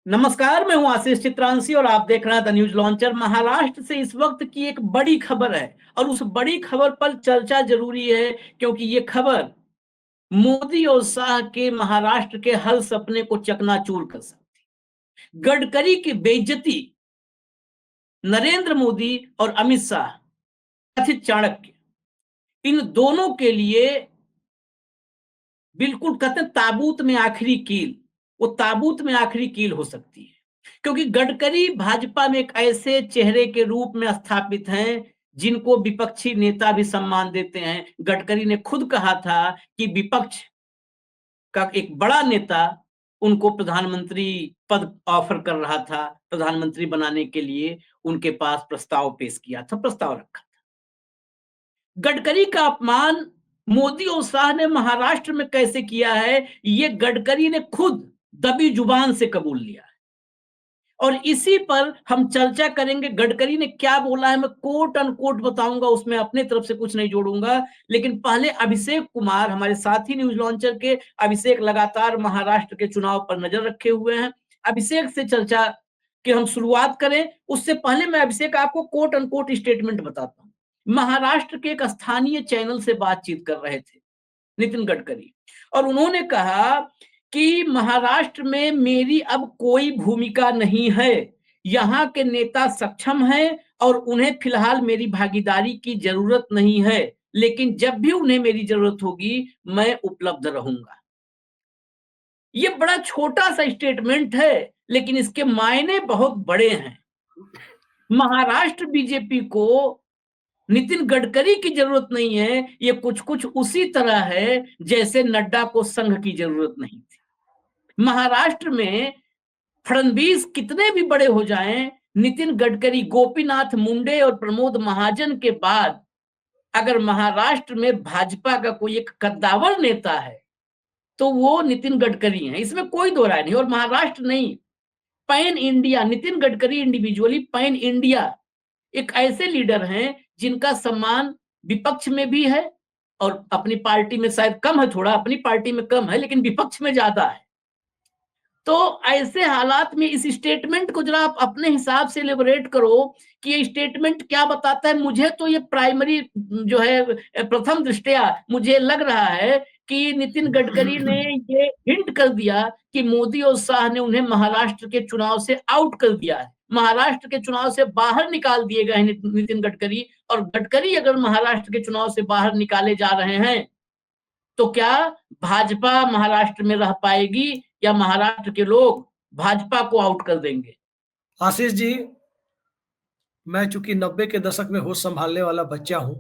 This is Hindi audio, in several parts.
नमस्कार, मैं हूं आशीष चित्रांशी और आप देख रहे हैं द न्यूज लॉन्चर। महाराष्ट्र से इस वक्त की एक बड़ी खबर है और उस बड़ी खबर पर चर्चा जरूरी है क्योंकि ये खबर मोदी और शाह के महाराष्ट्र के हर सपने को चकनाचूर कर सकती है। गडकरी की बेइज्जती, नरेंद्र मोदी और अमित शाह कथित चाणक्य, इन दोनों के लिए बिल्कुल कहते हैं ताबूत में आखिरी कील, वो ताबूत में आखिरी कील हो सकती है क्योंकि गडकरी भाजपा में एक ऐसे चेहरे के रूप में स्थापित हैं जिनको विपक्षी नेता भी सम्मान देते हैं। गडकरी ने खुद कहा था कि विपक्ष का एक बड़ा नेता उनको प्रधानमंत्री पद ऑफर कर रहा था, प्रधानमंत्री बनाने के लिए उनके पास प्रस्ताव पेश किया था, प्रस्ताव रखा था। गडकरी का अपमान मोदी और शाह ने महाराष्ट्र में कैसे किया है, ये गडकरी ने खुद दबी जुबान से कबूल लिया है और इसी पर हम चर्चा करेंगे। गडकरी ने क्या बोला है मैं कोट अनकोट बताऊंगा, उसमें अपने तरफ से कुछ नहीं जोड़ूंगा। लेकिन पहले अभिषेक कुमार, हमारे साथी न्यूज लॉन्चर के अभिषेक, लगातार महाराष्ट्र के चुनाव पर नजर रखे हुए हैं। अभिषेक से चर्चा की हम शुरुआत करें उससे पहले मैं अभिषेक आपको कोट अनकोट स्टेटमेंट बताता हूं। महाराष्ट्र के एक स्थानीय चैनल से बातचीत कर रहे थे नितिन गडकरी और उन्होंने कहा कि महाराष्ट्र में मेरी अब कोई भूमिका नहीं है, यहाँ के नेता सक्षम हैं और उन्हें फिलहाल मेरी भागीदारी की जरूरत नहीं है, लेकिन जब भी उन्हें मेरी जरूरत होगी मैं उपलब्ध रहूंगा। ये बड़ा छोटा सा स्टेटमेंट है लेकिन इसके मायने बहुत बड़े हैं। महाराष्ट्र बीजेपी को नितिन गडकरी की जरूरत नहीं है, ये कुछ कुछ उसी तरह है जैसे नड्डा को संघ की जरूरत नहीं थी। महाराष्ट्र में फडणवीस कितने भी बड़े हो जाएं, नितिन गडकरी, गोपीनाथ मुंडे और प्रमोद महाजन के बाद अगर महाराष्ट्र में भाजपा का कोई एक कद्दावर नेता है तो वो नितिन गडकरी है, इसमें कोई दो राय नहीं। और महाराष्ट्र नहीं, pan India, Nitin Gadkari individually pan India एक ऐसे लीडर हैं जिनका सम्मान विपक्ष में भी है और अपनी पार्टी में शायद कम है, थोड़ा अपनी पार्टी में कम है लेकिन विपक्ष में ज्यादा है। तो ऐसे हालात में इस स्टेटमेंट को जरा आप अपने हिसाब से एलिबरेट करो कि ये स्टेटमेंट क्या बताता है। मुझे तो ये प्राइमरी जो है प्रथम दृष्टया मुझे लग रहा है कि नितिन गडकरी ने ये हिंट कर दिया कि मोदी और शाह ने उन्हें महाराष्ट्र के चुनाव से आउट कर दिया है, महाराष्ट्र के चुनाव से बाहर निकाल दिए गए हैं नितिन गडकरी। और गडकरी अगर महाराष्ट्र के चुनाव से बाहर निकाले जा रहे हैं तो क्या भाजपा महाराष्ट्र में रह पाएगी या महाराष्ट्र के लोग भाजपा को आउट कर देंगे? आशीष जी, मैं चूंकि 90 के दशक में होश संभालने वाला बच्चा हूं,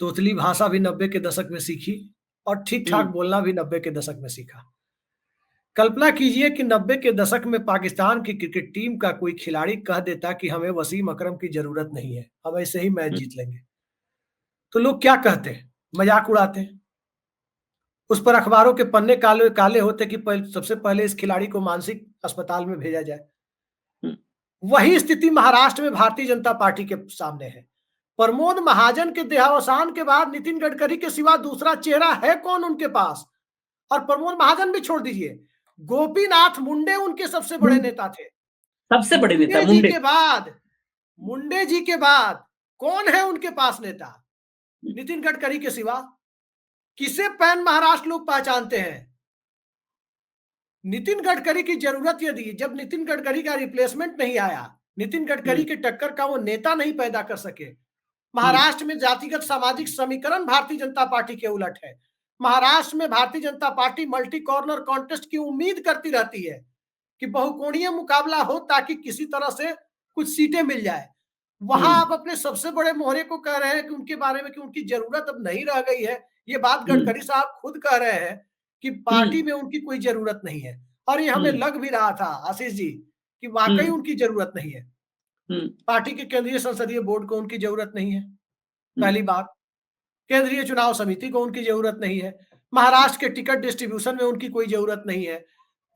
तोतली भाषा भी 90 के दशक में सीखी और ठीक ठाक बोलना भी 90 के दशक में सीखा। कल्पना कीजिए कि 90 के दशक में पाकिस्तान की क्रिकेट टीम का कोई खिलाड़ी कह देता कि हमें वसीम अकरम की जरूरत नहीं है, हम ऐसे ही मैच जीत लेंगे। तो लोग क्या कहते हैं? मजाक उड़ाते हैं। उस पर अखबारों के पन्ने काले काले होते कि सबसे पहले इस खिलाड़ी को मानसिक अस्पताल में भेजा जाए। वही स्थिति महाराष्ट्र में भारतीय जनता पार्टी के सामने है। प्रमोद महाजन के देहावसान के बाद नितिन गडकरी के सिवा दूसरा चेहरा है कौन उनके पास? और प्रमोद महाजन भी छोड़ दीजिए, गोपीनाथ मुंडे उनके सबसे बड़े नेता थे, सबसे बड़े नेता मुंडे जी के बाद कौन है उनके पास नेता नितिन गडकरी के सिवा? किसे पैन महाराष्ट्र लोग पहचानते हैं? नितिन गडकरी की जरूरत यदि जब नितिन गडकरी का रिप्लेसमेंट नहीं आया, नितिन गडकरी के टक्कर का वो नेता नहीं पैदा कर सके। महाराष्ट्र में जातिगत सामाजिक समीकरण भारतीय जनता पार्टी के उलट है। महाराष्ट्र में Bharatiya Janata party multi corner contest की उम्मीद करती रहती है कि बहुकोणीय मुकाबला हो ताकि किसी तरह से कुछ सीटें मिल जाए। वहां आप अपने सबसे बड़े मोहरे को कह रहे हैं कि उनके बारे में कि उनकी जरूरत अब नहीं रह गई है। ये बात गडकरी साहब खुद कह रहे हैं कि पार्टी में उनकी कोई जरूरत नहीं है और ये हमें लग भी रहा था आशीष जी कि वाकई उनकी जरूरत नहीं है। पार्टी के केंद्रीय संसदीय बोर्ड को उनकी जरूरत नहीं है, पहली बात। केंद्रीय चुनाव समिति को उनकी जरूरत नहीं है। महाराष्ट्र के टिकट डिस्ट्रीब्यूशन में उनकी कोई जरूरत नहीं है।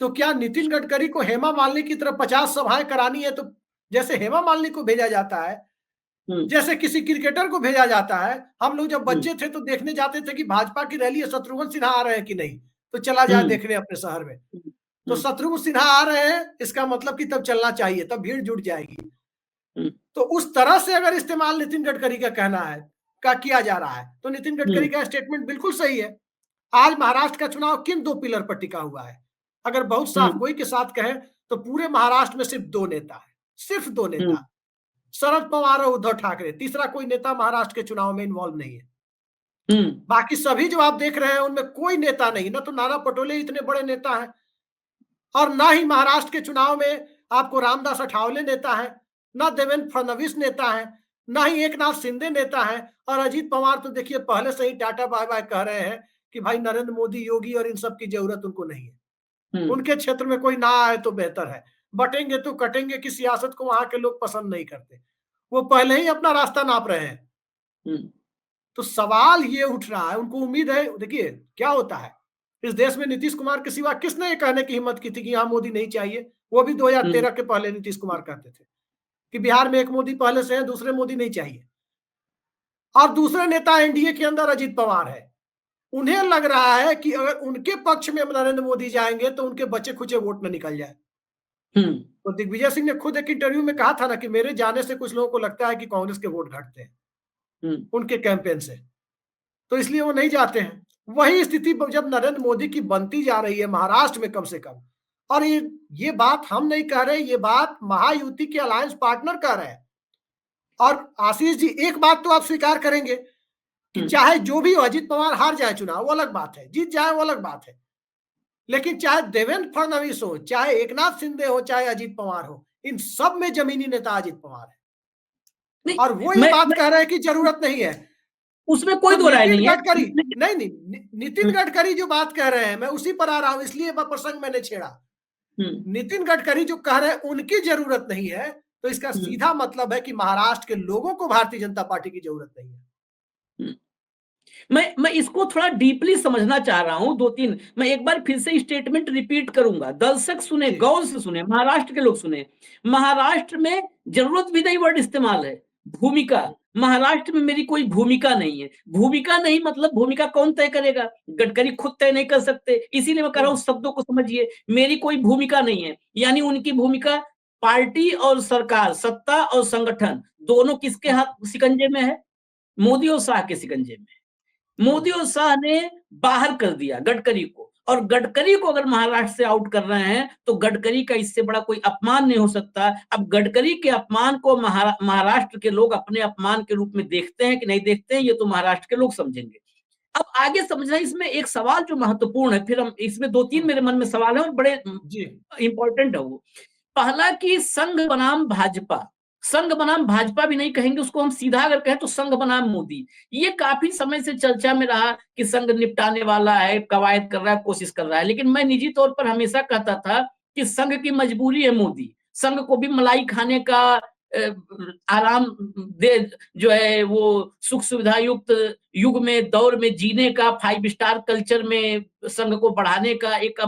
तो क्या नितिन गडकरी को हेमा मालिनी की तरफ 50 सभाएं करानी है तो जैसे हेमा मालिनी को भेजा जाता है, जैसे किसी क्रिकेटर को भेजा जाता है? हम लोग जब बच्चे थे तो देखने जाते थे कि भाजपा की रैली है, शत्रुघ्न सिन्हा आ रहे हैं कि नहीं, तो चला जाए देखने अपने शहर में। तो शत्रुघ्न सिन्हा आ रहे हैं, इसका मतलब कि तब चलना चाहिए, तब भीड़ जुट जाएगी। तो उस तरह से अगर इस्तेमाल नितिन गडकरी का कहना है का किया जा रहा है, तो नितिन गडकरी का स्टेटमेंट बिल्कुल सही है। आज महाराष्ट्र का चुनाव किन 2 पिलर पर टिका हुआ है? अगर बहुत साफ गोई के साथ कहें तो पूरे महाराष्ट्र में सिर्फ 2 नेता है, सिर्फ 2 नेता, शरद पवार और उद्धव ठाकरे। तीसरा कोई नेता महाराष्ट्र के चुनाव में इन्वॉल्व नहीं है। बाकी सभी जो आप देख रहे हैं उनमें कोई नेता नहीं, ना तो नाना पटोले इतने बड़े नेता हैं, और ना ही महाराष्ट्र के चुनाव में आपको रामदास अठावले नेता है, ना देवेंद्र फडणवीस नेता है, ना ही एकनाथ शिंदे नेता है, और अजीत पवार तो देखिए पहले से ही टाटा बाय बाय कह रहे हैं कि भाई नरेंद्र मोदी, योगी और इन सब की जरूरत उनको नहीं है। उनके क्षेत्र में कोई ना आए तो बेहतर है, बटेंगे तो कटेंगे की सियासत को वहां के लोग पसंद नहीं करते, वो पहले ही अपना रास्ता नाप रहे हैं। तो सवाल ये उठ रहा है, उनको उम्मीद है, देखिए क्या होता है इस देश में, नीतीश कुमार के सिवा किसने ये कहने की हिम्मत की थी कि यहाँ मोदी नहीं चाहिए? वो भी 2013 के पहले नीतीश कुमार कहते थे कि बिहार में एक मोदी पहले से है, दूसरे मोदी नहीं चाहिए। और दूसरे नेता एनडीए के अंदर अजीत पवार है, उन्हें लग रहा है कि अगर उनके पक्ष में नरेंद्र मोदी जाएंगे तो उनके बचे खुचे वोट न निकल जाए। तो दिग्विजय सिंह ने खुद एक इंटरव्यू में कहा था ना कि मेरे जाने से कुछ लोगों को लगता है कि कांग्रेस के वोट घटते हैं उनके कैंपेन से, तो इसलिए वो नहीं जाते हैं। वही स्थिति जब नरेंद्र मोदी की बनती जा रही है महाराष्ट्र में कम से कम, और ये बात हम नहीं कह रहे, ये बात महायुति के अलायंस पार्टनर कह रहे हैं। और आशीष जी, एक बात तो आप स्वीकार करेंगे कि चाहे जो भी हो, अजीत पवार हार जाए चुनाव वो अलग बात है, जीत जाए वो अलग बात है, लेकिन चाहे देवेंद्र फडणवीस हो, चाहे एकनाथ शिंदे हो, चाहे अजीत पवार हो, इन सब में जमीनी नेता अजीत पवार है। और वो ये बात कह रहे हैं कि जरूरत नहीं है, उसमें कोई दो राय नहीं है। नहीं, नितिन गडकरी जो बात कह रहे हैं, मैं उसी पर आ रहा हूं, इसलिए प्रसंग मैंने छेड़ा। नितिन गडकरी जो कह रहे हैं उनकी जरूरत नहीं है, तो इसका सीधा मतलब है कि महाराष्ट्र के लोगों को भारतीय जनता पार्टी की जरूरत नहीं है। मैं इसको थोड़ा डीपली समझना चाह रहा हूं, 2-3 मैं एक बार फिर से स्टेटमेंट रिपीट करूंगा, दर्शक सुने, गौर से सुने, महाराष्ट्र के लोग सुने। महाराष्ट्र में जरूरत भी नहीं वर्ड इस्तेमाल है, भूमिका। महाराष्ट्र में मेरी कोई भूमिका नहीं है। भूमिका नहीं मतलब भूमिका कौन तय करेगा? गडकरी खुद तय नहीं कर सकते, इसीलिए मैं कह रहा हूं शब्दों को समझिए। मेरी कोई भूमिका नहीं है, यानी उनकी भूमिका पार्टी और सरकार, सत्ता और संगठन दोनों किसके हाथ शिकंजे में है? मोदी और शाह के शिकंजे में। मोदी और शाह ने बाहर कर दिया गडकरी को, और गडकरी को अगर महाराष्ट्र से आउट कर रहे हैं तो गडकरी का इससे बड़ा कोई अपमान नहीं हो सकता। अब गडकरी के अपमान को महाराष्ट्र के लोग अपने अपमान के रूप में देखते हैं कि नहीं देखते हैं, ये तो महाराष्ट्र के लोग समझेंगे। अब आगे समझना, इसमें एक सवाल जो महत्वपूर्ण है, फिर हम इसमें 2-3 मेरे मन में सवाल है और बड़े इंपॉर्टेंट है वो। पहला कि संघ बनाम भाजपा, संघ बनाम भाजपा भी नहीं कहेंगे उसको, हम सीधा अगर कहें तो संघ बनाम मोदी। ये काफी समय से चर्चा में रहा कि संघ निपटाने वाला है, कवायद कर रहा है, कोशिश कर रहा है, लेकिन मैं निजी तौर पर हमेशा कहता था कि संघ की मजबूरी है मोदी। संघ को भी मलाई खाने का आराम दे, जो है वो सुख सुविधा युक्त युग में, दौर में जीने का, 5 स्टार कल्चर में संघ को बढ़ाने का एक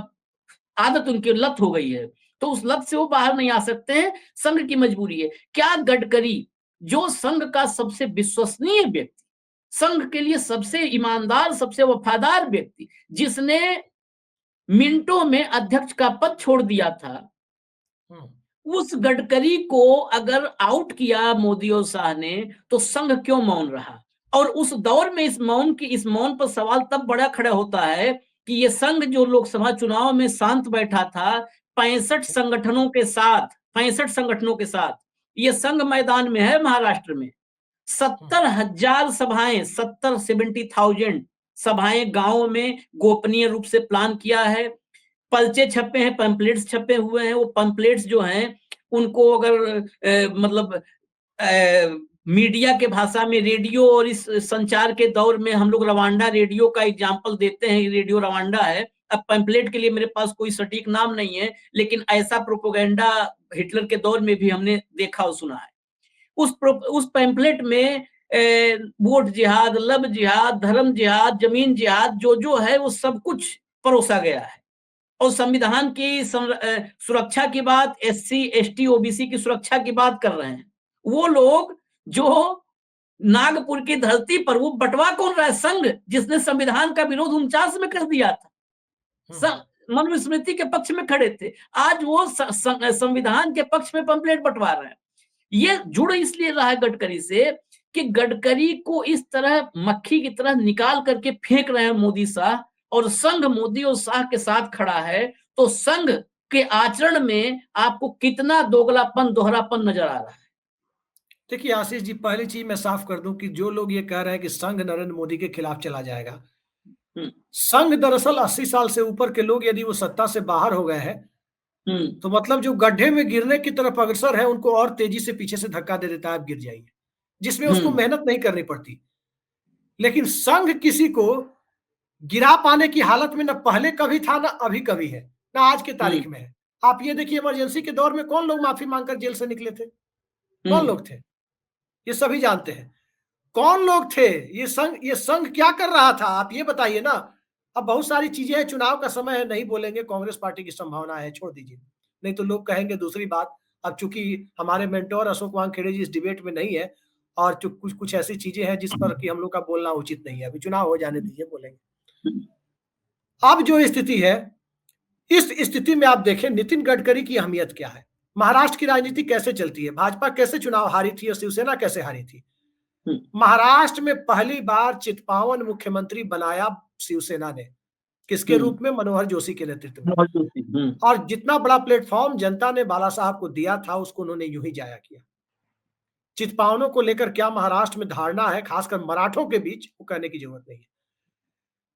आदत उनकी लत हो गई है, तो उस लत से वो बाहर नहीं आ सकते हैं, संघ की मजबूरी है। क्या गडकरी, जो संघ का सबसे विश्वसनीय व्यक्ति, संघ के लिए सबसे ईमानदार, सबसे वफादार व्यक्ति, जिसने मिनटों में अध्यक्ष का पद छोड़ दिया था, उस गडकरी को अगर आउट किया मोदी और शाह ने, तो संघ क्यों मौन रहा? और उस दौर में इस मौन पर सवाल तब बड़ा खड़ा होता है कि ये संघ जो लोकसभा चुनाव में शांत बैठा था 65 संगठनों के साथ, ये संघ मैदान में है महाराष्ट्र में। 70,000 सभाएं, 70,000 सभाएं गांवों में गोपनीय रूप से प्लान किया है। पर्चे छपे हैं, पैम्पलेट्स छपे हुए हैं। वो पैम्पलेट्स जो हैं उनको अगर मतलब मीडिया के भाषा में, रेडियो और इस संचार के दौर में हम लोग रवांडा रेडियो का एग्जाम्पल देते हैं, रेडियो रवांडा है। अब पैम्पलेट के लिए मेरे पास कोई सटीक नाम नहीं है, लेकिन ऐसा प्रोपोगेंडा हिटलर के दौर में भी हमने देखा और सुना है। उस पैम्पलेट में वोट जिहाद, लब जिहाद, धर्म जिहाद, जमीन जिहाद, जो है वो सब कुछ परोसा गया है। और संविधान की सुरक्षा की बात, SC, ST, OBC की सुरक्षा की बात कर रहे हैं वो लोग जो नागपुर की धरती पर, वो बंटवा कौन रहा है? संघ, जिसने संविधान का विरोध 49 में कर दिया था। मनुस्मृति के पक्ष में खड़े थे, आज वो संविधान के पक्ष में पंपलेट बंटवा रहे हैं। ये जुड़ इसलिए रहा है गडकरी से कि गडकरी को इस तरह मक्खी की तरह निकाल करके फेंक रहे हैं मोदी शाह, और संघ मोदी और शाह के साथ खड़ा है, तो संघ के आचरण में आपको कितना दोगलापन, दोहरापन नजर आ रहा है। देखिए आशीष जी, पहली चीज मैं साफ कर दूं कि जो लोग ये कह रहे हैं कि संघ नरेंद्र मोदी के खिलाफ चला जाएगा, संघ दरअसल 80 साल से ऊपर के लोग यदि वो सत्ता से बाहर हो गए हैं, तो मतलब जो गड्ढे में गिरने की तरफ अग्रसर है उनको और तेजी से पीछे से धक्का दे देता है, आप गिर जाइए, जिसमें उसको मेहनत नहीं करनी पड़ती। लेकिन संघ किसी को गिरा पाने की हालत में न पहले कभी था, ना अभी कभी है, ना आज की तारीख में है। आप ये देखिए, इमरजेंसी के दौर में कौन लोग माफी मांगकर जेल से निकले थे? कौन लोग थे? ये सभी जानते हैं कौन लोग थे। ये संघ क्या कर रहा था, आप ये बताइए ना। अब बहुत सारी चीजें हैं, चुनाव का समय है, नहीं बोलेंगे, कांग्रेस पार्टी की संभावना है, छोड़ दीजिए, नहीं तो लोग कहेंगे दूसरी बात। अब चूंकि हमारे मेंटोर अशोक वानखेड़े जी इस डिबेट में नहीं है, और कुछ कुछ ऐसी चीजें हैं जिस पर कि हम लोग का बोलना उचित नहीं है, अभी चुनाव हो जाने दीजिए, बोलेंगे। अब जो स्थिति है, इस स्थिति में आप देखें नितिन गडकरी की अहमियत क्या है, महाराष्ट्र की राजनीति कैसे चलती है, भाजपा कैसे चुनाव हारी थी और शिवसेना कैसे हारी थी। महाराष्ट्र में पहली बार चितपावन मुख्यमंत्री बनाया शिवसेना ने, किसके रूप में? मनोहर जोशी के नेतृत्व में। और जितना बड़ा प्लेटफॉर्म जनता ने बाला साहब को दिया था, उसको उन्होंने यूं ही जाया किया। चितपावनों को लेकर क्या महाराष्ट्र में धारणा है, खासकर मराठों के बीच, वो कहने की जरूरत नहीं है।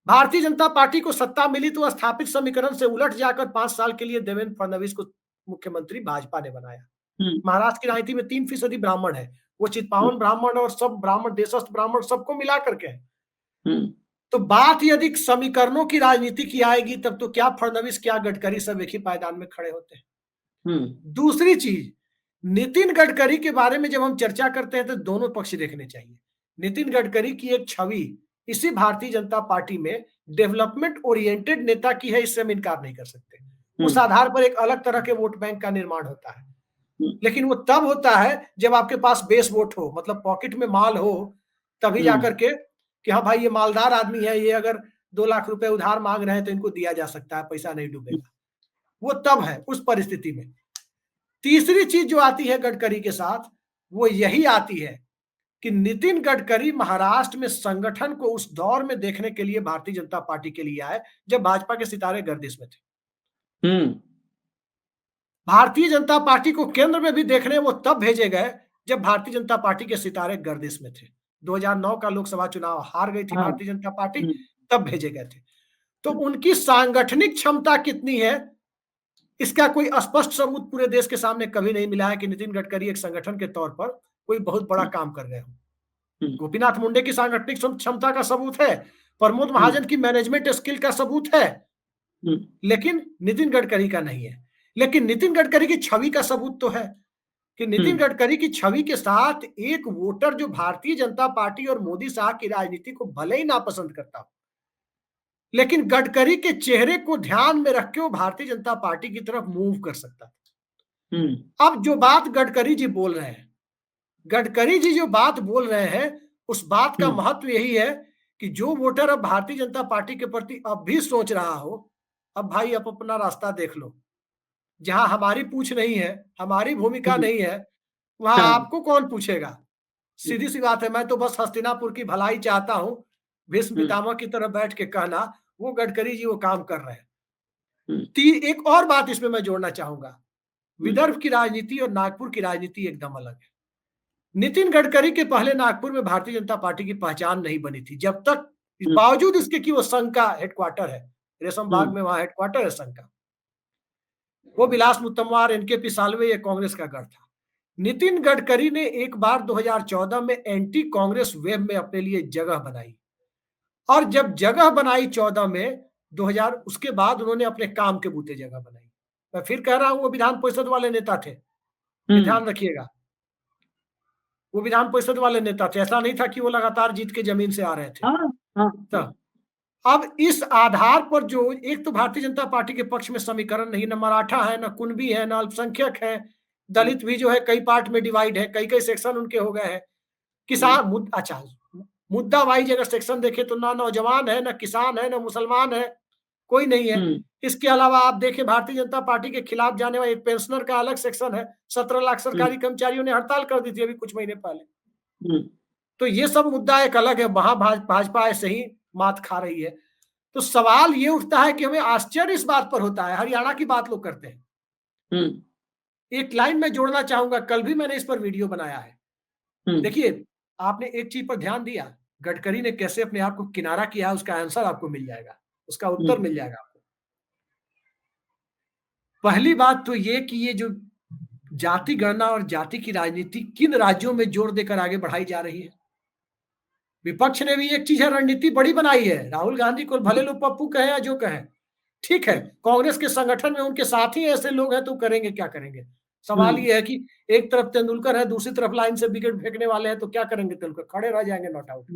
भारतीय जनता पार्टी को सत्ता मिली तो स्थापित समीकरण से उलट जाकर 5 साल के लिए देवेंद्र फडणवीस को मुख्यमंत्री भाजपा ने बनाया। महाराष्ट्र की राजनीति में 3% ब्राह्मण है, वो चितपावन ब्राह्मण और सब ब्राह्मण, देशस्थ ब्राह्मण, सबको मिला करके है। तो बात यदि समीकरणों की राजनीति की आएगी, तब तो क्या फडणवीस, क्या गडकरी, सब एक ही पायदान में खड़े होते हैं। दूसरी चीज, नितिन गडकरी के बारे में जब हम चर्चा करते हैं तो दोनों पक्ष देखने चाहिए। नितिन गडकरी की एक छवि इसी भारतीय जनता पार्टी में डेवलपमेंट ओरिएंटेड नेता की है, इससे हम इनकार नहीं कर सकते। उस आधार पर एक अलग तरह के वोट बैंक का निर्माण होता है, लेकिन वो तब होता है जब आपके पास बेस वोट हो, मतलब पॉकेट में माल हो, तभी जाकर के कि हाँ भाई ये मालदार आदमी है, ये अगर 2 लाख रुपए उधार मांग रहे हैं तो इनको दिया जा सकता है, पैसा नहीं डूबेगा। वो तब है उस परिस्थिति में। तीसरी चीज जो आती है गडकरी के साथ, वो यही आती है कि नितिन गडकरी महाराष्ट्र में संगठन को उस दौर में देखने के लिए भारतीय जनता पार्टी के लिए आए जब भाजपा के सितारे गर्दिश में थे। भारतीय जनता पार्टी को केंद्र में भी देखने वो तब भेजे गए जब भारतीय जनता पार्टी के सितारे गर्दिश में थे। 2009 का लोकसभा चुनाव हार गई थी भारतीय जनता पार्टी, तब भेजे गए थे। तो उनकी सांगठनिक क्षमता कितनी है, इसका कोई स्पष्ट सबूत पूरे देश के सामने कभी नहीं मिला है कि नितिन गडकरी एक संगठन के तौर पर कोई बहुत बड़ा काम कर रहे हो। गोपीनाथ मुंडे की सांगठनिक क्षमता का सबूत है, प्रमोद महाजन की मैनेजमेंट स्किल का सबूत है, लेकिन नितिन गडकरी का नहीं है। लेकिन नितिन गडकरी की छवि का सबूत तो है कि नितिन गडकरी की छवि के साथ एक वोटर जो भारतीय जनता पार्टी और मोदी साहब की राजनीति को भले ही नापसंद करता हो, लेकिन गडकरी के चेहरे को ध्यान में रख के वो भारतीय जनता पार्टी की तरफ मूव कर सकता था। अब जो बात गडकरी जी बोल रहे हैं, गडकरी जी जो बात बोल रहे हैं, उस बात का महत्व यही है कि जो वोटर अब भारतीय जनता पार्टी के प्रति अब भी सोच रहा हो, अब भाई आप अपना रास्ता देख लो, जहां हमारी पूछ नहीं है, हमारी भूमिका नहीं है, वहां आपको कौन पूछेगा। सीधी सी बात है, मैं तो बस हस्तिनापुर की भलाई चाहता हूं, भीष्म पितामह की तरह बैठ के कहना, वो गडकरी जी वो काम कर रहे हैं। एक और बात इसमें मैं जोड़ना चाहूंगा, विदर्भ की राजनीति और नागपुर की राजनीति एकदम अलग है। नितिन गडकरी के पहले नागपुर में भारतीय जनता पार्टी की पहचान नहीं बनी थी, जब तक बावजूद इसके कि वो संघ का हेडक्वार्टर है, रेशम बाग में वहां हेडक्वार्टर है संघ का। वो विलास मुत्तमवार, एनके साल्वे, ये कांग्रेस का गढ़ था। नितिन गडकरी ने एक बार 2014 में एंटी कांग्रेस वेब में अपने लिए जगह बनाई, और जब जगह बनाई 14 में 2000, उसके बाद उन्होंने अपने काम के बूते जगह बनाई। मैं फिर कह रहा हूं, वो विधान परिषद वाले नेता थे, ध्यान रखिएगा, वो विधान परिषद वाले नेता थे, ऐसा नहीं था कि वो लगातार जीत के जमीन से आ रहे थे। तो अब इस आधार पर जो एक तो भारतीय जनता पार्टी के पक्ष में समीकरण नहीं, न मराठा है, न कुणबी है, न अल्पसंख्यक है, दलित भी जो है कई पार्ट में डिवाइड है, कई कई सेक्शन उनके हो गए हैं। किसान, अच्छा मुद्दा वाइज अगर सेक्शन देखे तो ना नौजवान है, ना किसान है, ना मुसलमान है, कोई नहीं है। इसके अलावा आप देखें भारतीय जनता पार्टी के खिलाफ जाने वाले एक पेंशनर का अलग सेक्शन है। 17 लाख सरकारी कर्मचारियों ने हड़ताल कर दी थी अभी कुछ महीने पहले। तो ये सब मुद्दा एक अलग है, वहां भाजपा ऐसे ही मात खा रही है। तो सवाल ये उठता है कि हमें आश्चर्य इस बात पर होता है, हरियाणा की बात लोग करते हैं। एक लाइन में जोड़ना चाहूंगा, कल भी मैंने इस पर वीडियो बनाया है। देखिए, आपने एक चीज पर ध्यान दिया, गडकरी ने कैसे अपने आप को किनारा किया, उसका आंसर आपको मिल जाएगा, उसका उत्तर मिल जाएगा आपको। पहली बात तो ये कि ये जो जाति गणना और जाति की राजनीति किन राज्यों में जोर देकर आगे बढ़ाई जा रही है। विपक्ष ने भी एक चीज है, रणनीति बड़ी बनाई है। राहुल गांधी को भले लोग पप्पू कहे या जो कहे, ठीक है, कांग्रेस के संगठन में उनके साथी ऐसे लोग हैं, तो करेंगे क्या करेंगे। सवाल ये है कि एक तरफ तेंदुलकर है, दूसरी तरफ लाइन से विकेट फेंकने वाले हैं, तो क्या करेंगे तेंदुलकर, खड़े रह जाएंगे नॉट आउट।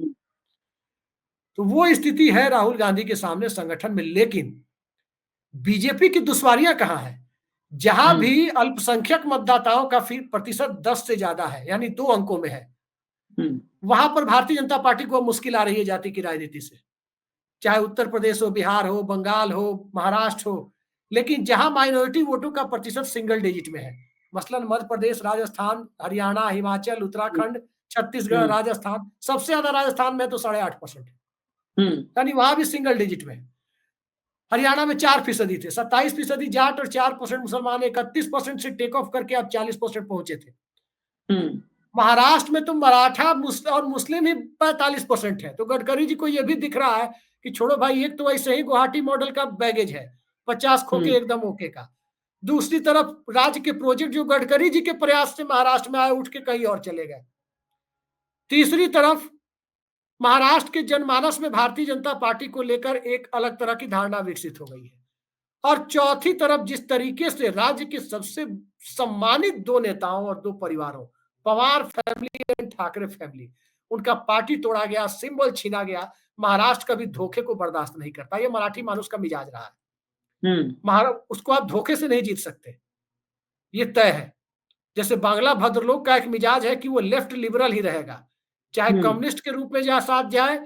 तो वो स्थिति है राहुल गांधी के सामने संगठन में। लेकिन बीजेपी की दुश्वारियां कहां है, जहां भी अल्पसंख्यक मतदाताओं का प्रतिशत 10 से ज्यादा है, यानी 2 अंकों में है, वहां पर भारतीय जनता पार्टी को मुश्किल आ रही है जाति की राजनीति से। चाहे उत्तर प्रदेश हो, बिहार हो, बंगाल हो, महाराष्ट्र हो। लेकिन जहां माइनॉरिटी वोटों का प्रतिशत सिंगल डिजिट में है, मसलन मध्य प्रदेश, राजस्थान, हरियाणा, हिमाचल, उत्तराखंड, छत्तीसगढ़, राजस्थान, सबसे ज्यादा राजस्थान में तो 8.5% है, यानी वहां भी सिंगल डिजिट में। हरियाणा में 4% थे, 27% जाट और 4% मुसलमान, 31% से टेक ऑफ करके अब 40% पहुंचे थे। महाराष्ट्र में तो मराठा और मुस्लिम ही 45% है। तो गडकरी जी को यह भी दिख रहा है कि छोड़ो भाई, एक तो ऐसे ही गुवाहाटी मॉडल का बैगेज है, 50 खोके एकदम ओके का। दूसरी तरफ राज्य के प्रोजेक्ट जो गडकरी जी के प्रयास से महाराष्ट्र में आए, उठ के कहीं और चले गए। तीसरी तरफ महाराष्ट्र के जनमानस में भारतीय जनता पार्टी को लेकर एक अलग तरह की धारणा विकसित हो गई है। और चौथी तरफ जिस तरीके से राज्य के सबसे सम्मानित 2 नेताओं और 2 परिवारों, Pawar family and Thackeray family, उनका पार्टी तोड़ा गया, सिंबल छीना गया। महाराष्ट्र कभी धोखे को बर्दाश्त नहीं करता, ये मराठी मानुष का मिजाज रहा है। उसको आप धोखे से नहीं जीत सकते, ये तय है। जैसे बांग्ला भद्रलोक का एक मिजाज है कि वो लेफ्ट लिबरल ही रहेगा, चाहे कम्युनिस्ट के रूप में साथ जाए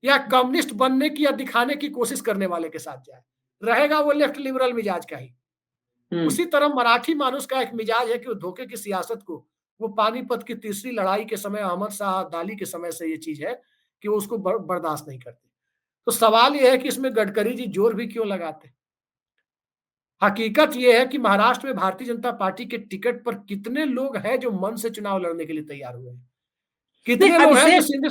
या कम्युनिस्ट बनने की या दिखाने की कोशिश करने वाले के साथ जाए, रहेगा वो लेफ्ट लिबरल मिजाज का ही। उसी तरह मराठी मानुष का एक मिजाज है कि वो धोखे की सियासत को, वो पानीपत की तीसरी लड़ाई के समय, अहमद शाह अब्दाली के समय से ये चीज है कि वो उसको बर्दाश्त नहीं करते। तो सवाल ये है कि इसमें गडकरी जी जोर भी क्यों लगाते। हकीकत ये है कि महाराष्ट्र में भारतीय जनता पार्टी के टिकट पर कितने लोग हैं जो मन से चुनाव लड़ने के लिए तैयार हुए हैं, कितने लोग हैं जो सीधे।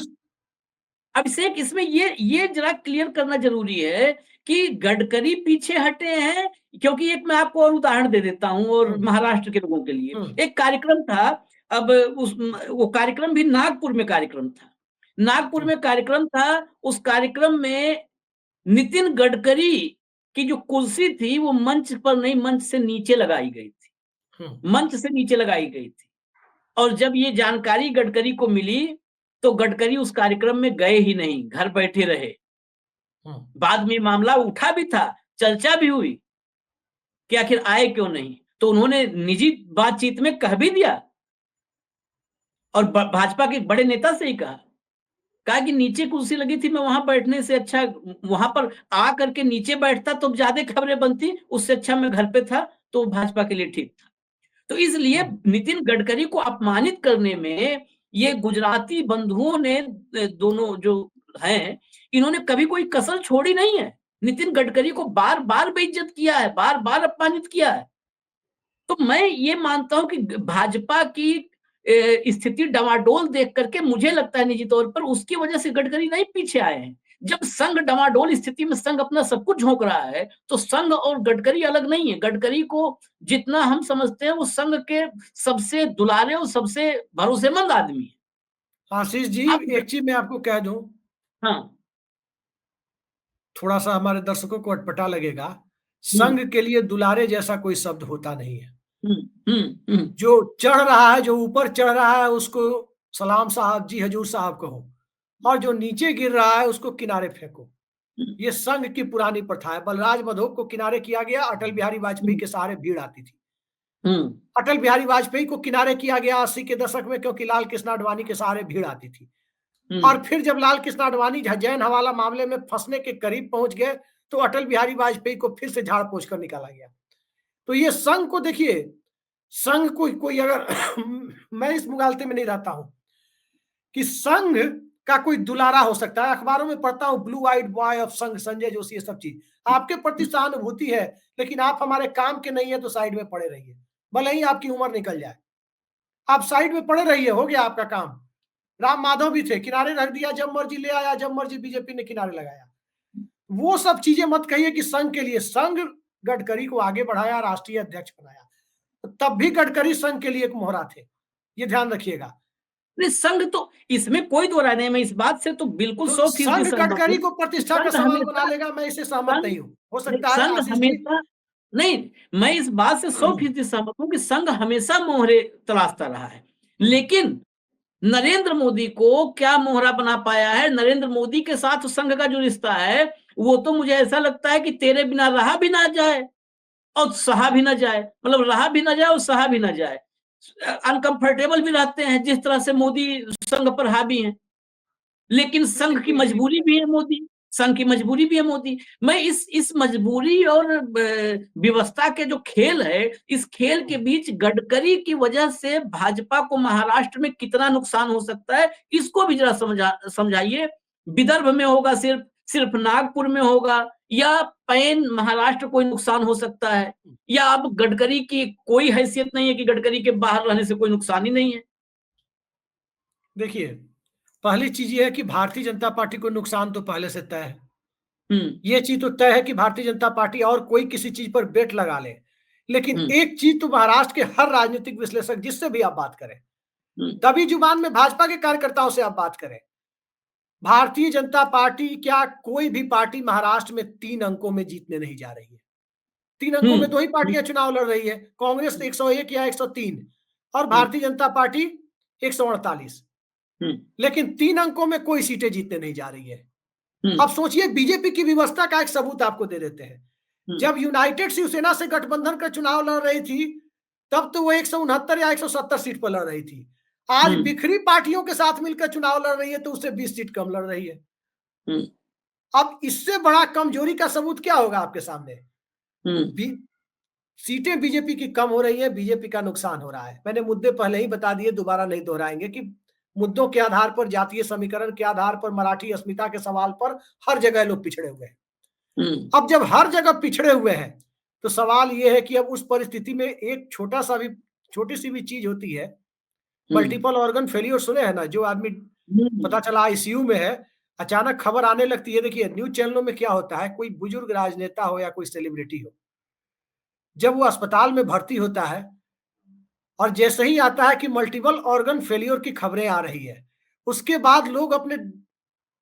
अभिषेक, इसमें ये जरा क्लियर करना जरूरी है कि गडकरी पीछे हटे हैं, क्योंकि एक मैं आपको और उदाहरण दे देता हूं, और महाराष्ट्र के लोगों के लिए एक कार्यक्रम था। अब वो कार्यक्रम भी नागपुर में कार्यक्रम था, नागपुर में कार्यक्रम था। उस कार्यक्रम में नितिन गडकरी की जो कुर्सी थी वो मंच पर नहीं, मंच से नीचे लगाई गई थी, मंच से नीचे लगाई गई थी। और जब ये जानकारी गडकरी को मिली तो गडकरी उस कार्यक्रम में गए ही नहीं, घर बैठे रहे। बाद में मामला उठा भी था, चर्चा भी हुई कि आखिर आए क्यों नहीं। तो उन्होंने निजी बातचीत में कह भी दिया, और भाजपा के बड़े नेता से ही कहा कि नीचे कुर्सी लगी थी, मैं वहां बैठने से अच्छा, वहां पर आ करके नीचे बैठता तो ज्यादा खबरें बनती, उससे अच्छा मैं घर पे था, तो भाजपा के लिए ठीक था। तो इसलिए नितिन गडकरी को अपमानित करने में ये गुजराती बंधुओं ने, दोनों जो हैं, इन्होंने कभी कोई कसर छोड़ी नहीं है। नितिन गडकरी को बार बार बेइज्जत किया है, बार बार अपमानित किया है। तो मैं ये मानता हूं कि भाजपा की स्थिति डमाडोल देख करके मुझे लगता है निजी तौर पर उसकी वजह से गडकरी नहीं पीछे आए हैं। जब संघ डमाडोल स्थिति में संघ अपना सब कुछ झोंक रहा है, तो संघ और गडकरी अलग नहीं है। गडकरी को जितना हम समझते हैं वो संघ के सबसे दुलारे और सबसे भरोसेमंद आदमी है। आशीष जी, एक चीज मैं आपको कह दूं, हाँ, थोड़ा सा हमारे दर्शकों को अटपटा लगेगा, संघ के लिए दुलारे जैसा कोई शब्द होता नहीं है। जो चढ़ रहा है, जो ऊपर चढ़ रहा है, उसको सलाम साहब जी, हजूर साहब कहो, और जो नीचे गिर रहा है उसको किनारे फेंको। ये संघ की पुरानी प्रथा है। बलराज मधोक को किनारे किया गया, अटल बिहारी वाजपेयी के सहारे भीड़ आती थी। अटल बिहारी वाजपेयी को किनारे किया गया 80 के दशक में, क्योंकि लाल कृष्ण आडवाणी के सहारे भीड़ आती थी। और फिर जब लाल कृष्ण आडवाणी जैन हवाला मामले में फंसने के करीब पहुंच गए, तो अटल बिहारी वाजपेयी को फिर से झाड़ पोंछ कर निकाला गया। तो ये संघ को देखिए, संघ को कोई अगर मैं इस मुगालते में नहीं रहता हूं कि संघ का कोई दुलारा हो सकता है। अखबारों में पढ़ता हूं ब्लू आइड बॉय ऑफ संघ, संजय जोशी, ये सब चीज आपके प्रति सहानुभूति है, लेकिन आप हमारे काम के नहीं है तो साइड में पड़े रहिए, भले ही आपकी उम्र निकल जाए, आप साइड में पड़े रहिए, हो गया आपका काम। राम माधव भी थे, किनारे रख दिया, जब मर्जी ले आया, जब मर्जी बीजेपी ने किनारे लगाया। वो सब चीजें मत कहिए कि संघ के लिए, संघ गडकरी को आगे बढ़ाया, राष्ट्रीय अध्यक्ष बनाया, तब भी गडकरी संघ के लिए एक मोहरा थे, ये ध्यान रखिएगा। नहीं, संघ तो इसमें कोई दो राय नहीं, मैं इस बात से तो बिल्कुल तो 100% संघ सहमत गडकरी हूं। को प्रतिष्ठा का सवाल बना लेगा, मैं इससे सहमत नहीं हूं। हो सकता है संघ आशीष जी, हमेशा नहीं, मैं इस बात से 100% सहमत हूं कि संघ हमेशा मोहरे तलाशता रहा है, लेकिन नरेंद्र मोदी को क्या मोहरा बना पाया है? नरेंद्र मोदी के साथ संघ का जो रिश्ता है, वो तो मुझे ऐसा लगता है कि तेरे बिना रहा भी ना जाए और सहा भी ना जाए, मतलब रहा भी ना जाए और सहा भी ना जाए। अनकंफर्टेबल भी रहते हैं जिस तरह से मोदी संघ पर हावी हैं, लेकिन संघ की मजबूरी भी है मोदी, संघ की मजबूरी भी है मोदी। मैं इस मजबूरी और व्यवस्था के जो खेल है, इस खेल के बीच गडकरी की वजह से भाजपा को महाराष्ट्र में कितना नुकसान हो सकता है, इसको भी जरा समझाइए। विदर्भ में होगा, सिर्फ सिर्फ नागपुर में होगा, या पैन महाराष्ट्र कोई नुकसान हो सकता है, या अब गडकरी की कोई हैसियत नहीं है कि गडकरी के बाहर रहने से कोई नुकसान ही नहीं है? देखिए, पहली चीज ये है कि भारतीय जनता पार्टी को नुकसान तो पहले से तय है। ये चीज तो तय है कि भारतीय जनता पार्टी और कोई किसी चीज पर बेट लगा ले, लेकिन एक चीज तो महाराष्ट्र के हर राजनीतिक विश्लेषक जिससे भी आप बात करें, दबी जुबान में भाजपा के कार्यकर्ताओं से आप बात करें, भारतीय जनता पार्टी क्या कोई भी पार्टी महाराष्ट्र में 3 अंकों में जीतने नहीं जा रही है। 3 अंकों में 2 ही पार्टियां चुनाव लड़ रही है, कांग्रेस 101 या 103 और भारतीय जनता पार्टी 148, लेकिन 3 अंकों में कोई सीटें जीतने नहीं जा रही है। अब सोचिए, बीजेपी की व्यवस्था का एक सबूत आपको दे देते हैं। जब यूनाइटेड शिवसेना से गठबंधन का चुनाव लड़ रही थी, तब तो वो 169 या 170 सीट पर लड़ रही थी। आज बिखरी पार्टियों के साथ मिलकर चुनाव लड़ रही है तो उससे 20 सीट कम लड़ रही है। अब इससे बड़ा कमजोरी का सबूत क्या होगा आपके सामने? सीटें बीजेपी की कम हो रही है, बीजेपी का नुकसान हो रहा है। मैंने मुद्दे पहले ही बता दिए, दोबारा नहीं दोहराएंगे कि मुद्दों के आधार पर, जातीय समीकरण के आधार पर, मराठी अस्मिता के सवाल पर हर जगह लोग पिछड़े हुए हैं। अब जब हर जगह पिछड़े हुए हैं तो सवाल यह है कि अब उस परिस्थिति में एक छोटी सी भी चीज होती है, मल्टीपल ऑर्गन फेलियर सुने हैं ना, जो आदमी पता चला आईसीयू में है, अचानक खबर आने लगती है। देखिए न्यूज चैनलों में क्या होता है, कोई बुजुर्ग राजनेता हो या कोई सेलिब्रिटी हो, जब वो अस्पताल में भर्ती होता है और जैसे ही आता है कि मल्टीपल ऑर्गन फेलियर की खबरें आ रही है, उसके बाद लोग अपने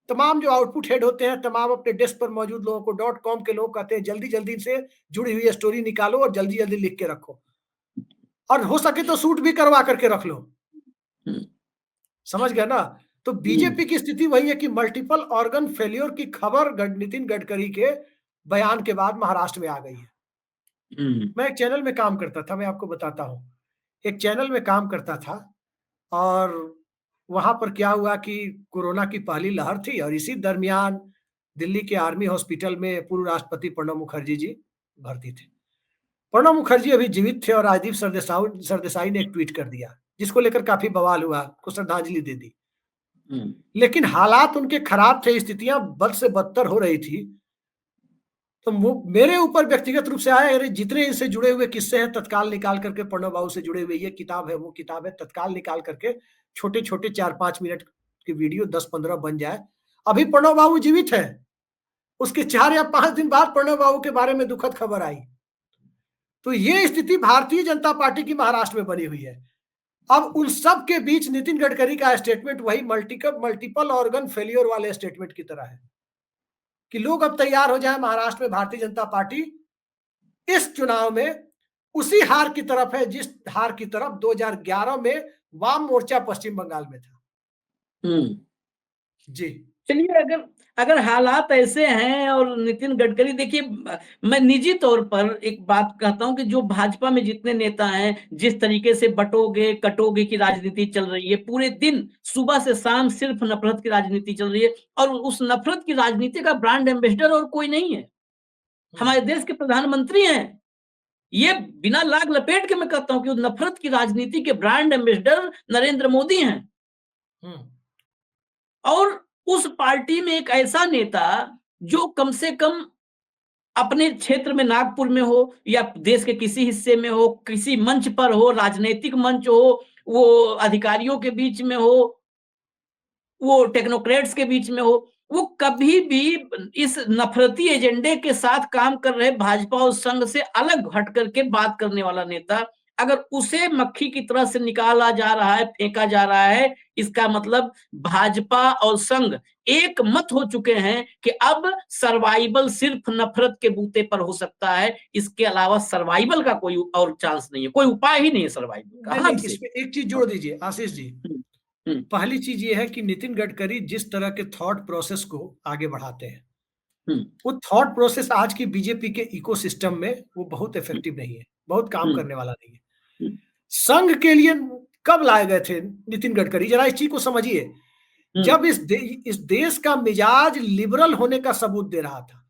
तमाम जो आउटपुट हेड होते हैं, तमाम अपने डेस्क पर मौजूद लोगों को, .com के लोग कहते हैं जल्दी जल्दी से जुड़ी हुई स्टोरी निकालो और जल्दी जल्दी लिख के रखो, और हो सके तो शूट भी करवा करके रख लो। समझ गया ना? तो बीजेपी की स्थिति वही है कि मल्टीपल ऑर्गन फेलियर की खबर नितिन गडकरी के बयान के बाद महाराष्ट्र में आ गई है। मैं एक चैनल में काम करता था, मैं आपको बताता हूं, एक चैनल में काम करता था और वहां पर क्या हुआ कि कोरोना की पहली लहर थी और इसी दरमियान दिल्ली के आर्मी हॉस्पिटल में पूर्व राष्ट्रपति प्रणब मुखर्जी जी भर्ती थे। प्रणब मुखर्जी अभी जीवित थे और राजदीप सरदेसाई ने एक ट्वीट कर दिया जिसको लेकर काफी बवाल हुआ, को श्रद्धांजलि दे दी। लेकिन हालात उनके खराब थे, स्थितियां बद से बदतर हो रही थी, तो मेरे ऊपर व्यक्तिगत रूप से आया, अरे जितने इनसे जुड़े हुए किस्से हैं तत्काल निकाल करके, प्रणब बाबू से जुड़े हुए ये किताब है, वो किताब है, तत्काल निकाल करके छोटे छोटे 4-5 मिनट की वीडियो 10-15 बन जाए। अभी प्रणब बाबू जीवित है, उसके 4 या 5 दिन बाद प्रणब बाबू के बारे में दुखद खबर आई। तो ये स्थिति भारतीय जनता पार्टी की महाराष्ट्र में बनी हुई है। अब उन सब के बीच नितिन गडकरी का स्टेटमेंट वही मल्टीपल ऑर्गन फेलियर वाले स्टेटमेंट की तरह है कि लोग अब तैयार हो जाए, महाराष्ट्र में भारतीय जनता पार्टी इस चुनाव में उसी हार की तरफ है जिस हार की तरफ 2011 में वाम मोर्चा पश्चिम बंगाल में था। जी चलिए, अगर अगर हालात ऐसे हैं और नितिन गडकरी, देखिए मैं निजी तौर पर एक बात कहता हूं कि जो भाजपा में जितने नेता हैं, जिस तरीके से बटोगे कटोगे की राजनीति चल रही है, पूरे दिन सुबह से शाम सिर्फ नफरत की राजनीति चल रही है, और उस नफरत की राजनीति का ब्रांड एम्बेसडर और कोई नहीं है। हमारे देश के प्रधानमंत्री हैं। ये बिना लाग लपेट के मैं कहता हूं कि नफरत की राजनीति के ब्रांड एम्बेसडर नरेंद्र मोदी हैं। और उस पार्टी में एक ऐसा नेता जो कम से कम अपने क्षेत्र में, नागपुर में हो या देश के किसी हिस्से में हो, किसी मंच पर हो, राजनीतिक मंच हो, वो अधिकारियों के बीच में हो, वो टेक्नोक्रेट्स के बीच में हो, वो कभी भी इस नफरती एजेंडे के साथ काम कर रहे भाजपा और संघ से अलग हट करके बात करने वाला नेता, अगर उसे मक्खी की तरह से निकाला जा रहा है, फेंका जा रहा है, इसका मतलब भाजपा और संघ एक मत हो चुके हैं कि अब सर्वाइवल सिर्फ नफरत के बूते पर हो सकता है, इसके अलावा सर्वाइवल का कोई और चांस नहीं है, कोई उपाय ही नहीं है सर्वाइवल का। नहीं, इसमें एक चीज जोड़ दीजिए आशीष जी। पहली चीज ये है कि नितिन गडकरी जिस तरह के थॉट प्रोसेस को आगे बढ़ाते हैं, वो थॉट प्रोसेस आज की बीजेपी के इकोसिस्टम में वो बहुत इफेक्टिव नहीं है, बहुत काम करने वाला नहीं है। संघ के लिए कब लाए गए थे नितिन गडकरी, जरा इस चीज को समझिए, जब इस देश का मिजाज लिबरल होने का सबूत दे रहा था,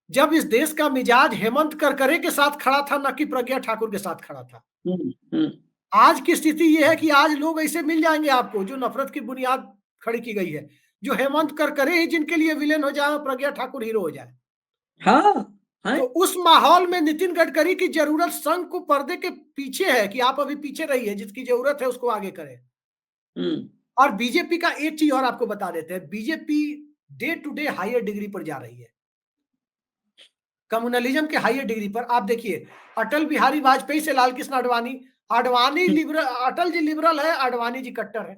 जब इस देश का मिजाज हेमंत करकरे के साथ खड़ा था, न कि प्रज्ञा ठाकुर के साथ खड़ा था। आज की स्थिति यह है कि आज लोग ऐसे मिल जाएंगे आपको जो नफरत की बुनियाद खड़ी की गई है, जो हेमंत करकरे ही जिनके लिए विलेन हो जाए, प्रज्ञा ठाकुर हीरो हो जाए। तो उस माहौल में नितिन गडकरी की जरूरत संघ को पर्दे के पीछे है कि आप अभी पीछे रहिए, जिसकी जरूरत है उसको आगे करें। और बीजेपी का एक चीज और आपको बता देते हैं, BJP day to day higher degree पर जा रही है, कम्युनलिज्म के हायर डिग्री पर। आप देखिए, अटल बिहारी वाजपेयी से लाल कृष्ण आडवाणी, आडवाणी लिबरल, अटल जी लिबरल है, आडवाणी जी कट्टर है।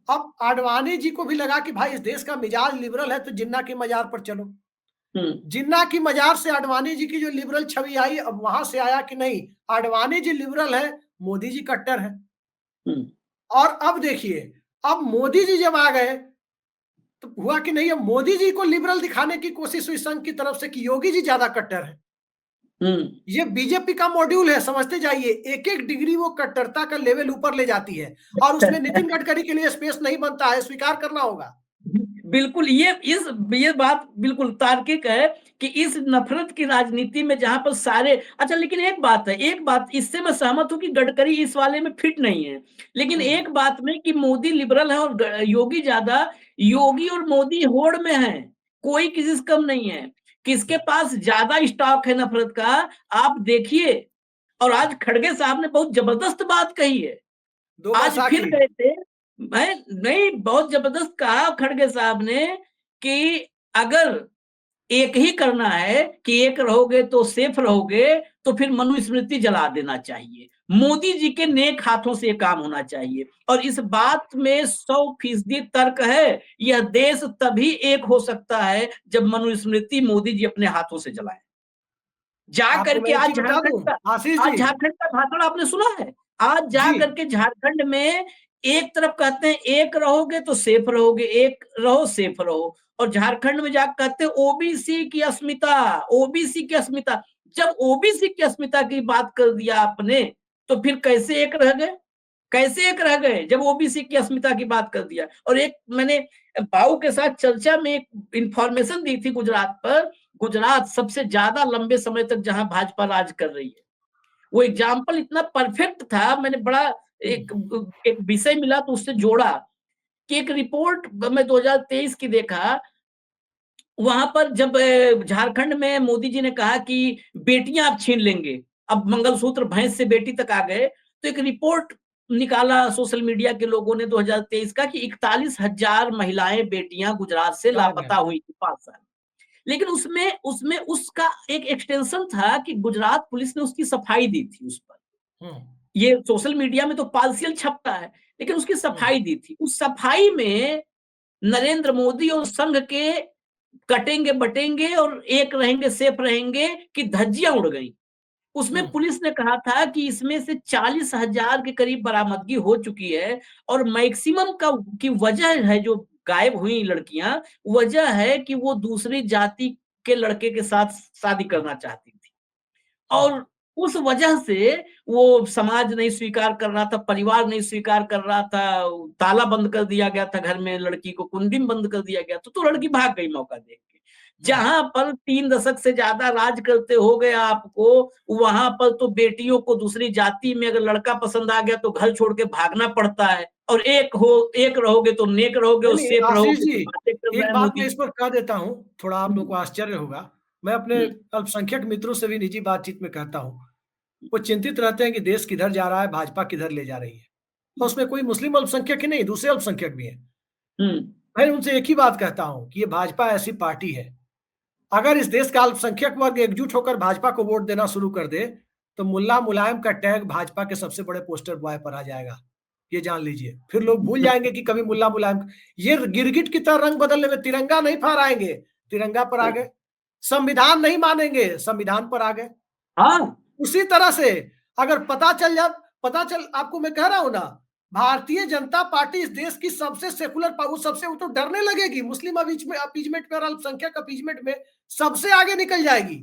अब आडवाणी जी को भी लगा कि भाई इस देश का मिजाज लिबरल है, तो जिन्ना की मजार पर चलो। जिन्ना की मजार से आडवाणी जी की जो लिबरल छवि आई, अब वहां से आया कि नहीं, आडवाणी जी लिबरल है, मोदी जी कट्टर है। और अब देखिए, अब मोदी जी जब आ गए तो हुआ कि नहीं, अब मोदी जी को लिबरल दिखाने की कोशिश हुई संघ की तरफ से कि योगी जी ज्यादा कट्टर है। ये बीजेपी का मॉड्यूल है, समझते जाइए, एक एक डिग्री वो कट्टरता का लेवल ऊपर ले जाती है, और उसमें नितिन गडकरी के लिए स्पेस नहीं बनता है, स्वीकार करना होगा। बिल्कुल, ये बात बिल्कुल तार्किक है कि इस नफरत की राजनीति में जहां पर सारे, अच्छा लेकिन एक बात इससे मैं सहमत हूं कि गडकरी इस वाले में फिट नहीं है, लेकिन एक बात में कि मोदी लिबरल है और योगी ज्यादा, योगी और मोदी होड़ में है, कोई किसी से कम नहीं है। किसके पास ज्यादा स्टॉक है नफरत का, आप देखिए। और आज खड़गे साहब ने बहुत जबरदस्त बात कही है, आज फिर गए थे, मैं नहीं, बहुत जबरदस्त कहा खड़गे साहब ने कि अगर एक ही करना है कि एक रहोगे तो सेफ रहोगे, तो फिर मनुस्मृति जला देना चाहिए, मोदी जी के नेक हाथों से काम होना चाहिए। और इस बात में 100% तर्क है, यह देश तभी एक हो सकता है जब मनुस्मृति मोदी जी अपने हाथों से जलाए। जा करके आज झारखंड का भाषण आपने सुना है, आज जा करके झारखंड में एक तरफ कहते हैं एक रहोगे तो सेफ रहोगे, एक रहो सेफ रहो, और झारखंड में जाकर कहते हैं ओबीसी की अस्मिता, ओबीसी की अस्मिता। जब ओबीसी की अस्मिता की बात कर दिया आपने, तो फिर कैसे एक रह गए, कैसे एक रह गए जब ओबीसी की अस्मिता की बात कर दिया। और एक मैंने भाऊ के साथ चर्चा में एक इंफॉर्मेशन दी थी गुजरात पर, गुजरात सबसे ज्यादा लंबे समय तक जहां भाजपा राज कर रही है, वो एग्जाम्पल इतना परफेक्ट था, मैंने बड़ा एक विषय मिला तो उससे जोड़ा कि एक रिपोर्ट मैं 2023 की देखा, वहां पर जब झारखंड में मोदी जी ने कहा कि बेटियां आप छीन लेंगे, अब मंगलसूत्र भैंस से बेटी तक आ गए, तो एक रिपोर्ट निकाला सोशल मीडिया के लोगों ने 2023 का कि 41,000 महिलाएं बेटियां गुजरात से लापता हुई थी 5 साल। लेकिन उसमें उसमें उसका एक एक्सटेंशन था कि गुजरात पुलिस ने उसकी सफाई दी थी उस पर। ये सोशल मीडिया में तो पार्शियल छपता है, लेकिन उसकी सफाई दी थी। उस सफाई में नरेंद्र मोदी और संघ के कटेंगे बटेंगे और एक रहेंगे सेफ रहेंगे कि धज्जियां उड़ गई। उसमें पुलिस ने कहा था कि इसमें से 40,000 के करीब बरामदगी हो चुकी है, और मैक्सिमम का की वजह है जो गायब हुई लड़कियां, वजह है कि वो दूसरी जाति के लड़के के साथ शादी करना चाहती थी, और उस वजह से वो समाज नहीं स्वीकार कर रहा था, परिवार नहीं स्वीकार कर रहा था, ताला बंद कर दिया गया था घर में, लड़की को कुंडी में बंद कर दिया गया, तो लड़की भाग गई मौका देख के। जहां पर 3 दशक से ज्यादा राज करते हो गए आपको, वहां पर तो बेटियों को दूसरी जाति में अगर लड़का पसंद आ गया तो घर छोड़ के भागना पड़ता है, और एक रहोगे तो नेक रहोगे, और नहीं नहीं सेफ आशीष रहोगे जी, तो बातें कर रहा एक है बात मैं मोदी। इस पर कह देता हूँ, थोड़ा आप लोग हम्म, को आश्चर्य होगा। मैं अपने हम्म, अल्पसंख्यक मित्रों से भी निजी बातचीत में कहता हूँ, वो चिंतित रहते हैं कि देश किधर जा रहा है, भाजपा किधर ले जा रही है। और उसमें कोई मुस्लिम अल्पसंख्यक ही नहीं, दूसरे अल्पसंख्यक भी हैं। हम्म, मैं उनसे एक ही बात कहता हूँ कि ये भाजपा ऐसी पार्टी है, अगर इस देश का अल्पसंख्यक वर्ग एकजुट होकर भाजपा को वोट देना शुरू कर दे, तो मुल्ला मुलायम का टैग भाजपा के सबसे बड़े पोस्टर बॉय पर आ जाएगा। ये जान लीजिए। फिर लोग भूल जाएंगे कि कभी मुल्ला मुलायम, ये गिरगिट की तरह रंग बदलने में तिरंगा नहीं फहराएंगे, तिरंगा पर आ गए। संविधान नहीं मानेंगे, संविधान पर आ गए। हाँ, उसी तरह से अगर पता चल आपको मैं कह रहा हूं ना, भारतीय जनता पार्टी इस देश की सबसे सेकुलर वो सबसे वो तो डरने लगेगी मुस्लिम अपीजमेंट में और अल्पसंख्यक अपीजमेंट में, सबसे आगे निकल जाएगी।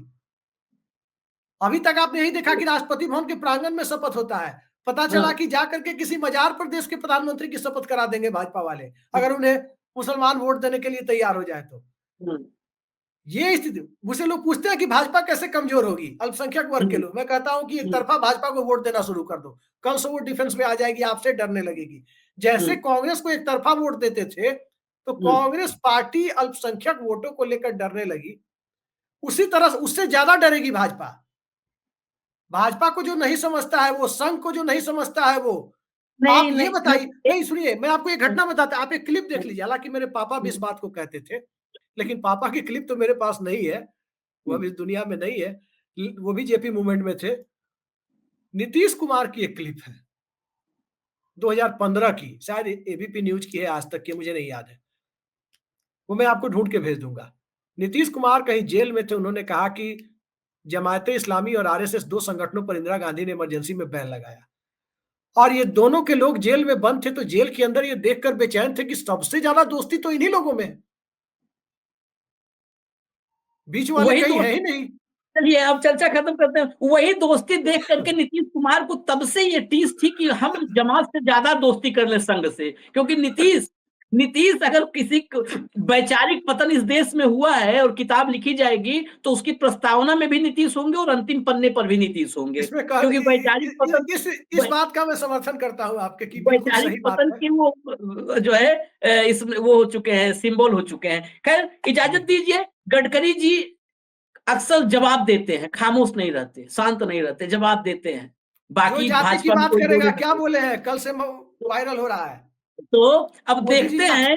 अभी तक आपने यही देखा कि राष्ट्रपति भवन के प्रांगण में शपथ होता है, पता चला कि जाकर के किसी मजार पर देश के प्रधानमंत्री की शपथ करा देंगे भाजपा वाले, अगर उन्हें मुसलमान वोट देने के लिए तैयार हो जाए तो। हम्म, ये स्थिति, मुझसे लोग पूछते हैं कि भाजपा कैसे कमजोर होगी अल्पसंख्यक वर्ग के हम्म, लोग, मैं कहता हूं कि एक हम्म, तरफा भाजपा को वोट देना शुरू कर दो, कल से वो डिफेंस में आ जाएगी, आपसे डरने लगेगी। जैसे हम्म, कांग्रेस को एक तरफा वोट देते थे, तो हम्म। कांग्रेस पार्टी अल्पसंख्यक वोटों को लेकर डरने लगी, उसी तरह उससे ज्यादा डरेगी भाजपा। भाजपा को जो नहीं समझता है वो, संघ को जो नहीं समझता है वो। आप नहीं ये नहीं बताइए, नहीं, नहीं सुनिए, मैं आपको एक घटना बताता, आप एक क्लिप देख लीजिए। हालांकि मेरे पापा भी इस बात को कहते थे, लेकिन पापा की क्लिप तो मेरे पास नहीं है, वो अभी इस दुनिया में नहीं है, वो भी जेपी मूवमेंट में थे। नीतीश कुमार की एक क्लिप है 2015 की, शायद एबीपी न्यूज की है, आज तक की मुझे नहीं याद है, वो मैं आपको ढूंढ के भेज दूंगा। नीतीश कुमार कहीं जेल में थे, उन्होंने कहा कि जमायते इस्लामी और आरएसएस दो संगठनों पर इंदिरा गांधी ने इमरजेंसी में बैन लगाया, और ये दोनों के लोग जेल में बंद थे, तो जेल के अंदर ये देखकर बेचैन थे कि सबसे ज्यादा दोस्ती तो इन्हीं लोगों में है, बीच वाले वही कहीं तो। है ही नहीं। चलिए अब चर्चा खत्म करते हैं। वही दोस्ती देख करके नीतीश कुमार को तब से ये टीस थी कि हम जमात से ज्यादा दोस्ती कर ले संघ से, क्योंकि नीतीश नीतीश अगर किसी वैचारिक पतन इस देश में हुआ है और किताब लिखी जाएगी तो उसकी प्रस्तावना में भी नीतीश होंगे और अंतिम पन्ने पर भी नीतीश होंगे, इसमें क्योंकि वैचारिक पतन, इस बात का मैं समर्थन करता हूं आपके, कि बिल्कुल वैचारिक सही बात पतन है। की वो जो है इसमें वो हो चुके हैं, सिंबल हो चुके हैं। खैर इजाजत दीजिए, गडकरी जी अक्सर जवाब देते हैं, खामोश नहीं रहते, शांत नहीं रहते, जवाब देते हैं। जो बाकी जाति की भाजपा में बात कोई करेगा, बोले क्या ना बोले हैं, कल से बोले। वायरल हो रहा है तो अब मोदी जी देखते का। हैं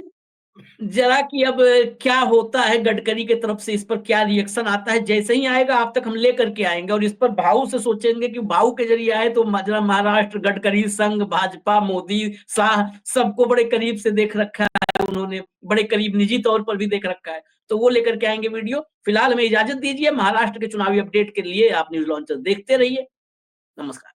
जरा कि अब क्या होता है, गडकरी की तरफ से इस पर क्या रिएक्शन आता है। जैसे ही आएगा आप तक हम लेकर के आएंगे, और इस पर भाऊ से सोचेंगे कि भाऊ के जरिए आए तो जरा महाराष्ट्र, गडकरी, संघ, भाजपा, मोदी, शाह सबको बड़े करीब से देख रखा है उन्होंने, बड़े करीब निजी तौर पर भी देख रखा है, तो वो लेकर के आएंगे वीडियो। फिलहाल हमें इजाजत दीजिए, महाराष्ट्र के चुनावी अपडेट के लिए आप न्यूज लॉन्चर देखते रहिए। नमस्कार।